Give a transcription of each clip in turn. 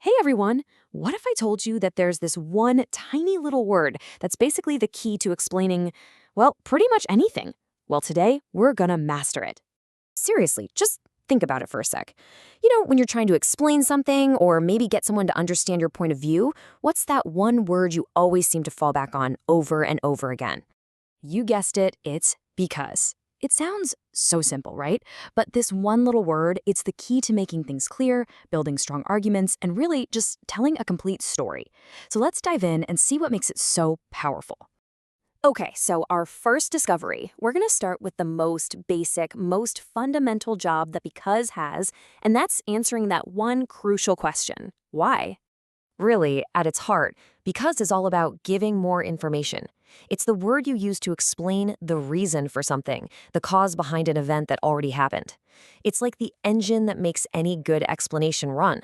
Hey everyone! What if I told you that there's this one tiny little word that's basically the key to explaining, well, pretty much anything? Well, today we're gonna master it. Seriously, just think about it for a sec. When you're trying to explain something or maybe get someone to understand your point of view, what's that one word you always seem to fall back on over and over again? You guessed it, it's because. It sounds so simple, right? But this one little word, it's the key to making things clear, building strong arguments, and really just telling a complete story. So let's dive in and see what makes it so powerful. Okay, so our first discovery, we're going to start with the most basic, most fundamental job that because has, and that's answering that one crucial question: why? Really, at its heart, because is all about giving more information. It's the word you use to explain the reason for something, the cause behind an event that already happened. It's like the engine that makes any good explanation run.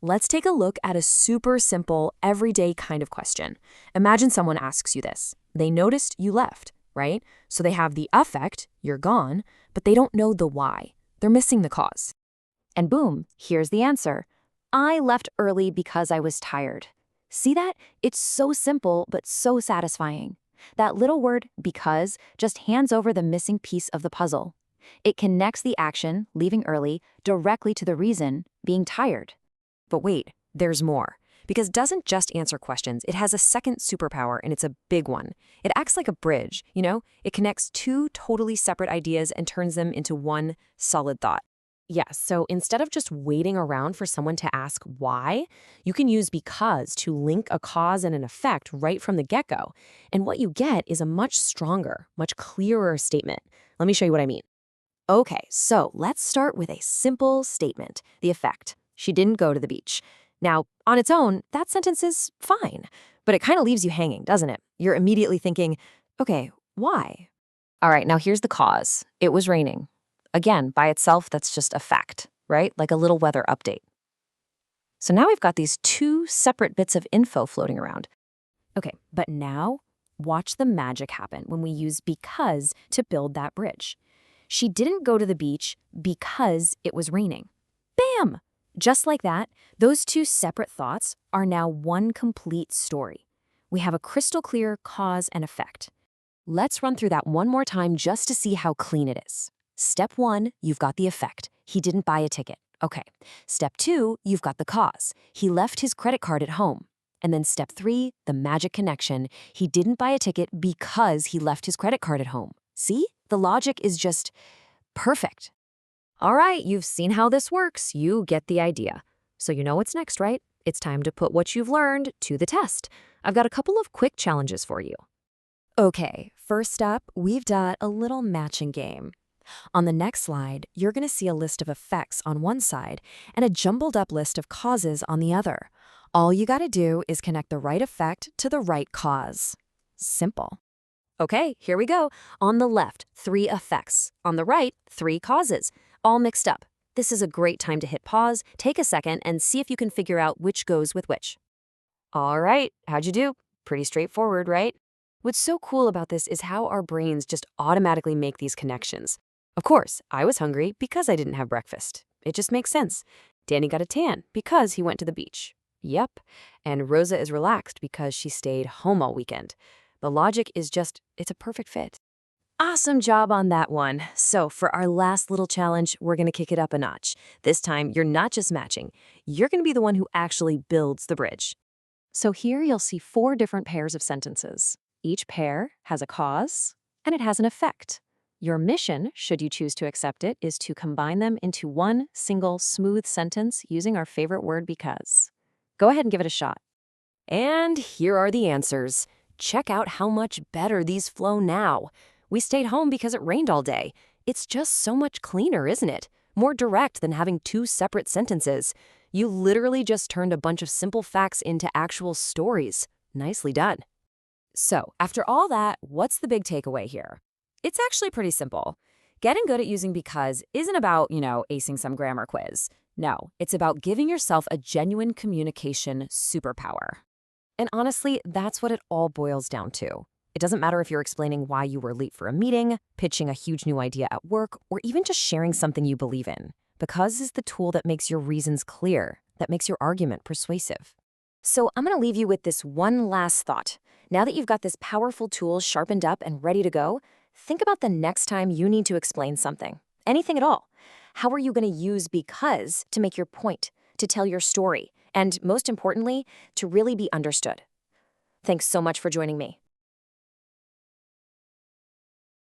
Let's take a look at a super simple, everyday kind of question. Imagine someone asks you this. They noticed you left, right? So they have the affect, you're gone, but they don't know the why. They're missing the cause. And boom, here's the answer. I left early because I was tired. See that? It's so simple, but so satisfying. That little word, because, just hands over the missing piece of the puzzle. It connects the action, leaving early, directly to the reason, being tired. But wait, there's more. Because it doesn't just answer questions, it has a second superpower, and it's a big one. It acts like a bridge, It connects two totally separate ideas and turns them into one solid thought. Yes, so instead of just waiting around for someone to ask why, you can use because to link a cause and an effect right from the get-go. And what you get is a much stronger, much clearer statement. Let me show you what I mean. Okay, so let's start with a simple statement, the effect. She didn't go to the beach. Now, on its own, that sentence is fine, but it kind of leaves you hanging, doesn't it? You're immediately thinking, okay, why? All right, now here's the cause. It was raining. Again, by itself, that's just a fact, right? Like a little weather update. So now we've got these two separate bits of info floating around. Okay, but now watch the magic happen when we use because to build that bridge. She didn't go to the beach because it was raining. Bam! Just like that, those two separate thoughts are now one complete story. We have a crystal clear cause and effect. Let's run through that one more time just to see how clean it is. Step 1, you've got the effect. He didn't buy a ticket. Okay. Step 2, you've got the cause. He left his credit card at home. And then step 3, the magic connection. He didn't buy a ticket because he left his credit card at home. See? The logic is just perfect. All right, you've seen how this works. You get the idea. So you know what's next, right? It's time to put what you've learned to the test. I've got a couple of quick challenges for you. Okay, first up, we've got a little matching game. On the next slide, you're going to see a list of effects on one side and a jumbled up list of causes on the other. All you got to do is connect the right effect to the right cause. Simple. Okay, here we go. On the left, 3 effects. On the right, 3 causes. All mixed up. This is a great time to hit pause, take a second, and see if you can figure out which goes with which. All right, how'd you do? Pretty straightforward, right? What's so cool about this is how our brains just automatically make these connections. Of course, I was hungry because I didn't have breakfast. It just makes sense. Danny got a tan because he went to the beach. Yep. And Rosa is relaxed because she stayed home all weekend. The logic is just, it's a perfect fit. Awesome job on that one. So for our last little challenge, we're going to kick it up a notch. This time, you're not just matching. You're going to be the one who actually builds the bridge. So here you'll see 4 different pairs of sentences. Each pair has a cause, and it has an effect. Your mission, should you choose to accept it, is to combine them into one single smooth sentence using our favorite word because. Go ahead and give it a shot. And here are the answers. Check out how much better these flow now. We stayed home because it rained all day. It's just so much cleaner, isn't it? More direct than having 2 separate sentences. You literally just turned a bunch of simple facts into actual stories. Nicely done. So, after all that, what's the big takeaway here? It's actually pretty simple. Getting good at using because isn't about, acing some grammar quiz. No, it's about giving yourself a genuine communication superpower. And honestly, that's what it all boils down to. It doesn't matter if you're explaining why you were late for a meeting, pitching a huge new idea at work, or even just sharing something you believe in. Because is the tool that makes your reasons clear, that makes your argument persuasive. So I'm going to leave you with this one last thought. Now that you've got this powerful tool sharpened up and ready to go, think about the next time you need to explain something. Anything at all. How are you going to use because to make your point, to tell your story, and most importantly, to really be understood? Thanks so much for joining me.